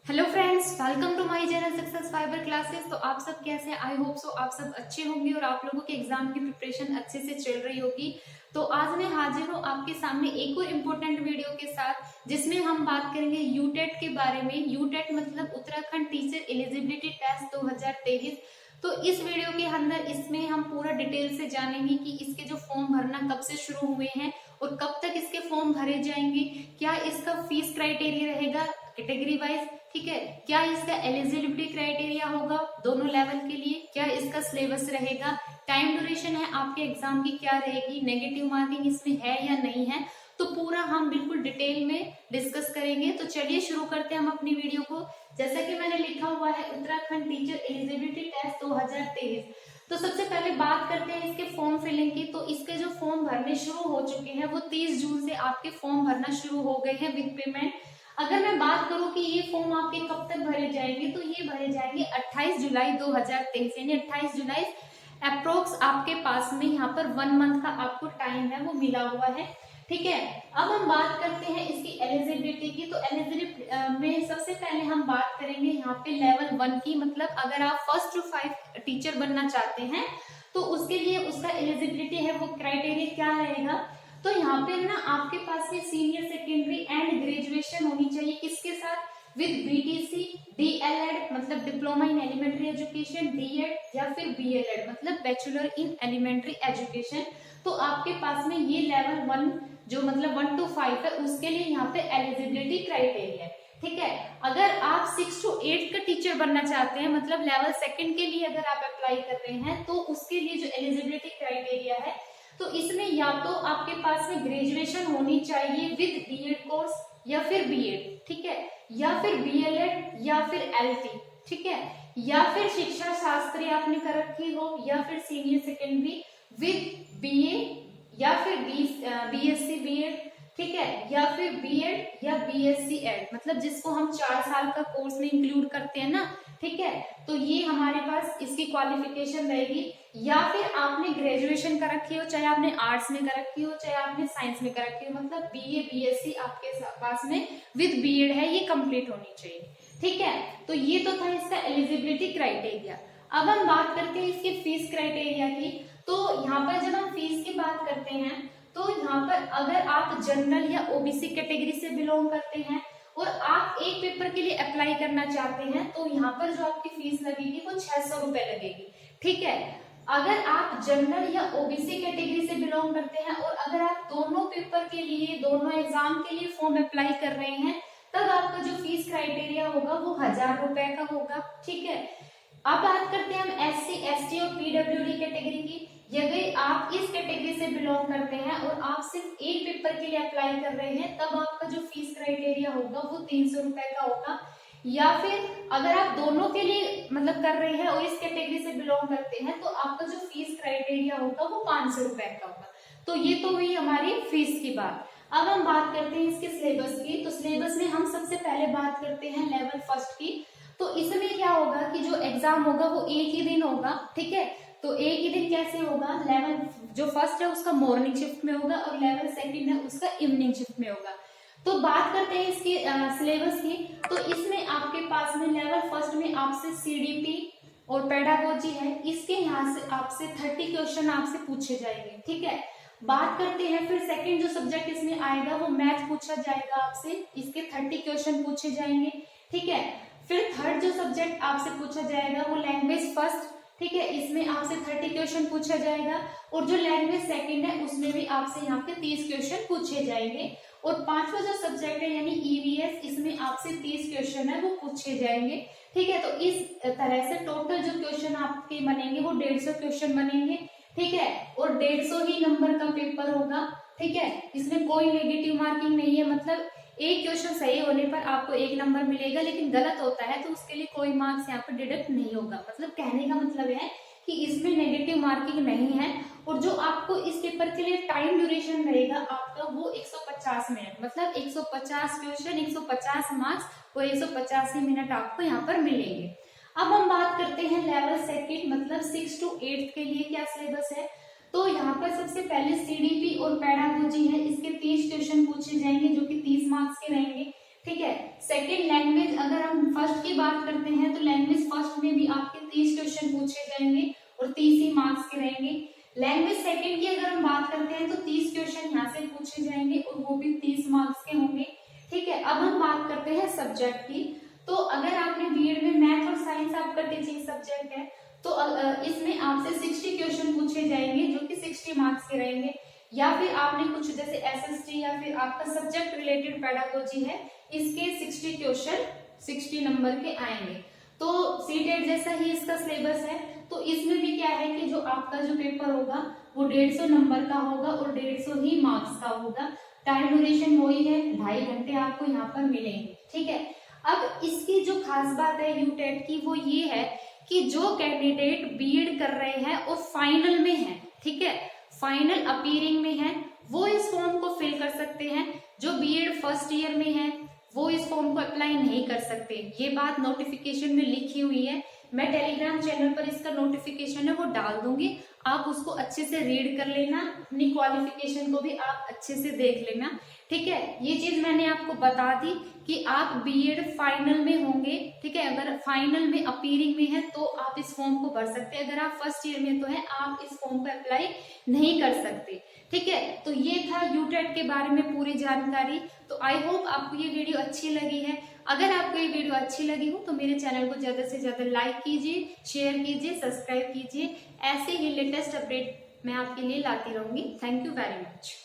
Hello friends, welcome to my channel success fiber classes. तो आप सब कैसे हैं? आई होप सो आप सब अच्छे होंगे और आप लोगों के एग्जाम की प्रिपरेशन अच्छे से चल रही होगी। तो आज मैं हाजिर हूँ आपके सामने एक और इम्पोर्टेंट वीडियो के साथ, जिसमें हम बात करेंगे यूटेट के बारे में। यूटेट मतलब उत्तराखंड टीचर एलिजिबिलिटी टेस्ट 2023। तो इस वीडियो के अंदर इसमें हम पूरा डिटेल से जानेंगे कि इसके जो फॉर्म भरना कब से शुरू हुए हैं और कब तक इसके फॉर्म भरे जाएंगे, क्या इसका फीस क्राइटेरिया रहेगा कैटेगरी वाइज, ठीक है, क्या इसका एलिजिबिलिटी क्राइटेरिया होगा दोनों लेवल के लिए, क्या इसका सिलेबस रहेगा, टाइम ड्यूरेशन है आपके एग्जाम की क्या रहेगी, नेगेटिव मार्किंग इसमें है या नहीं है, तो पूरा हम बिल्कुल डिटेल में डिस्कस करेंगे। तो चलिए शुरू करते हैं हम अपनी वीडियो को। जैसा कि मैंने लिखा हुआ है उत्तराखंड टीचर एलिजिबिलिटी टेस्ट 2023। तो सबसे पहले बात करते हैं इसके फॉर्म फिलिंग की। तो इसके जो फॉर्म भरने शुरू हो चुके हैं वो 30 जून से आपके फॉर्म भरना शुरू हो गए हैं विद पेमेंट। अगर मैं बात करूं कि ये फॉर्म आपके कब तक भरे जाएंगे, तो ये भरे जाएंगे 28 जुलाई 2023, यानी 28 जुलाई अप्रोक्स आपके पास में यहाँ पर 1 मंथ का आपको टाइम है वो मिला हुआ है, ठीक है। अब हम बात करते हैं इसकी एलिजिबिलिटी की। तो एलिजिबिलिटी में सबसे पहले हम बात करेंगे यहाँ पे लेवल 1 की, मतलब अगर आप 1st to 5 टीचर बनना चाहते हैं तो उसके लिए उसका एलिजिबिलिटी है वो क्राइटेरिया क्या रहेगा। तो यहाँ पे ना आपके पास में सीनियर सेकेंडरी एंड ग्रेजुएशन होनी चाहिए, किसके साथ, विद बीटीसी, डीएलएड मतलब diploma in elementary education, DEd या फिर बीएलएड मतलब बैचलर इन एलिमेंट्री एजुकेशन। तो आपके पास में ये लेवल 1 जो मतलब 1 to 5 है उसके लिए यहाँ पे एलिजिबिलिटी क्राइटेरिया है, ठीक है। अगर आप 6 to 8 का टीचर बनना चाहते हैं, मतलब लेवल 2 के लिए अगर आप अप्लाई कर रहे हैं, तो उसके लिए जो एलिजिबिलिटी क्राइटेरिया है तो इसमें या तो आपके पास में ग्रेजुएशन होनी चाहिए विद बीएड कोर्स या फिर बीएड, ठीक है, या फिर बीएलएड या फिर एलटी, ठीक है, या फिर शिक्षा शास्त्री आपने कर रखी हो, या फिर सीनियर सेकेंडरी विद बीए या फिर बीएससी बीएड, ठीक है, या फिर बीएड या बीएससी एड मतलब जिसको हम 4 साल का कोर्स में इंक्लूड करते हैं ना, ठीक है। तो ये हमारे पास इसकी क्वालिफिकेशन रहेगी। या फिर आपने ग्रेजुएशन कर रखी हो, चाहे आपने आर्ट्स में कर रखी हो चाहे आपने साइंस में कर रखी हो, मतलब बीए बीएससी आपके पास में विद बीएड है, ये कंप्लीट होनी चाहिए, ठीक है। तो ये तो था इसका एलिजिबिलिटी क्राइटेरिया। अब हम बात करते हैं इसके फीस क्राइटेरिया की। तो यहाँ पर जब हम फीस की बात करते हैं तो यहाँ पर अगर आप जनरल या ओबीसी कैटेगरी से बिलोंग करते हैं और आप एक पेपर के लिए अप्लाई करना चाहते हैं, तो यहाँ पर जो आपकी फीस लगेगी वो 600 रुपए लगेगी, ठीक है। अगर आप जनरल या ओबीसी कैटेगरी से बिलोंग करते हैं और अगर आप दोनों पेपर के लिए, दोनों एग्जाम के लिए फॉर्म अप्लाई कर रहे हैं, तब आपका जो फीस क्राइटेरिया होगा वो 1000 रुपए का होगा, ठीक है। अब बात करते हैं हम एससी एसटी और पीडब्ल्यूडी कैटेगरी की। यदि आप इस कैटेगरी से बिलोंग करते हैं और आप सिर्फ एक पेपर के लिए अप्लाई कर रहे हैं, तब आपका जो फीस क्राइटेरिया होगा वो 300 रुपए का होगा। या फिर अगर आप दोनों के लिए मतलब कर रहे हैं और इस कैटेगरी से बिलोंग करते हैं, तो आपका जो फीस क्राइटेरिया होगा वो 500 रुपए का होगा। तो ये तो हुई हमारी फीस की बात। अब हम बात करते हैं इसके सिलेबस की। तो सिलेबस में हम सबसे पहले बात करते हैं लेवल 1 की। तो इसमें क्या होगा कि जो एग्जाम होगा वो एक ही दिन होगा, ठीक है। तो एक ही दिन कैसे होगा, लेवल जो 1 है उसका मॉर्निंग शिफ्ट में होगा और लेवल 2 है उसका इवनिंग शिफ्ट में होगा। तो बात करते हैं इसकी सिलेबस की। तो इसमें आपके पास में लेवल 1 में आपसे सीडीपी और पेडागोजी है, इसके यहाँ से आपसे 30 क्वेश्चन आपसे पूछे जाएंगे, ठीक है। बात करते हैं फिर सेकंड जो सब्जेक्ट इसमें आएगा वो मैथ पूछा जाएगा आपसे, इसके 30 क्वेश्चन पूछे जाएंगे, ठीक है। फिर थर्ड जो सब्जेक्ट आपसे पूछा जाएगा वो लैंग्वेज फर्स्ट, ठीक है, इसमें आपसे 30 क्वेश्चन पूछा जाएगा। और जो लैंग्वेज सेकंड है उसमें भी आपसे यहाँ पे 30 क्वेश्चन पूछे जाएंगे। और पांचवा जो सब्जेक्ट है यानी ईवीएस, इसमें आपसे 30 क्वेश्चन है वो पूछे जाएंगे, ठीक है। तो इस तरह से टोटल जो क्वेश्चन आपके बनेंगे वो 150 क्वेश्चन बनेंगे, ठीक है। और 150 ही नंबर का पेपर होगा, ठीक है। इसमें कोई नेगेटिव मार्किंग नहीं है, मतलब एक क्वेश्चन सही होने पर आपको 1 नंबर मिलेगा, लेकिन गलत होता है तो उसके लिए कोई मार्क्स यहाँ पर डिडक्ट नहीं होगा। मतलब कहने का मतलब है कि इसमें नेगेटिव मार्किंग नहीं है। और जो आपको इस पेपर के लिए टाइम ड्यूरेशन रहेगा आपका वो 150 मिनट, मतलब 150 क्वेश्चन 150 मार्क्स और 185 मिनट आपको यहाँ पर मिलेंगे। अब हम बात करते हैं लेवल 2 मतलब 6 to 8 के लिए क्या सिलेबस है। तो यहाँ पर सबसे पहले सीडीपी और पेडागोजी है, इसके 30 क्वेश्चन पूछे जाएंगे जो कि 30 मार्क्स के रहेंगे, ठीक है। सेकेंड लैंग्वेज, अगर हम फर्स्ट की बात करते हैं तो लैंग्वेज फर्स्ट में भी आपके 30 क्वेश्चन पूछे जाएंगे और 30 ही मार्क्स के रहेंगे। लैंग्वेज सेकेंड की अगर हम बात करते हैं तो 30 क्वेश्चन यहाँ से पूछे जाएंगे और वो भी 30 मार्क्स के होंगे। ठीक है, अब हम बात करते हैं सब्जेक्ट की। तो अगर आपने बीएड में मैथ और साइंस आपका टीचिंग सब्जेक्ट है तो इसमें आपसे 60 क्वेश्चन पूछे जाएंगे जो कि 60 मार्क्स के रहेंगे। या फिर आपने कुछ जैसे एसएसटी या फिर आपका सब्जेक्ट रिलेटेड पेडागोजी है, इसके 60 क्वेश्चन 60 नंबर के आएंगे। तो सीटेट जैसा ही इसका सिलेबस है, तो इसमें भी क्या है कि जो आपका जो पेपर होगा वो 150 नंबर का होगा और 150 ही मार्क्स का होगा। टाइम ड्यूरेशन वही है, 2.5 घंटे आपको यहाँ पर मिलेंगे। ठीक है, अब इसकी जो खास बात है यूटेट की वो ये है कि जो कैंडिडेट बीएड कर रहे हैं और फाइनल में है, ठीक है, फाइनल अपीयरिंग में है, वो इस फॉर्म को फिल कर सकते हैं। जो बीएड फर्स्ट ईयर में है वो इस फॉर्म को अप्लाई नहीं कर सकते। ये बात नोटिफिकेशन में लिखी हुई है, मैं टेलीग्राम चैनल पर इसका नोटिफिकेशन है वो डाल दूंगी, आप उसको अच्छे से रीड कर लेना, अपनी क्वालिफिकेशन को भी आप अच्छे से देख लेना। ठीक है, ये चीज मैंने आपको बता दी कि आप बीएड फाइनल में होंगे। ठीक है, अगर फाइनल में अपीयरिंग में है तो आप इस फॉर्म को भर सकते हैं, अगर आप फर्स्ट ईयर में तो है आप इस फॉर्म को अप्लाई नहीं कर सकते। ठीक है, तो ये था यूटेट के बारे में पूरी जानकारी। तो आई होप आपको ये वीडियो अच्छी लगी है। अगर आपको ये वीडियो अच्छी लगी हो तो मेरे चैनल को ज्यादा से ज्यादा लाइक कीजिए, शेयर कीजिए, सब्सक्राइब कीजिए। ऐसे ही लेटेस्ट अपडेट मैं आपके लिए लाती रहूंगी। Thank you very much.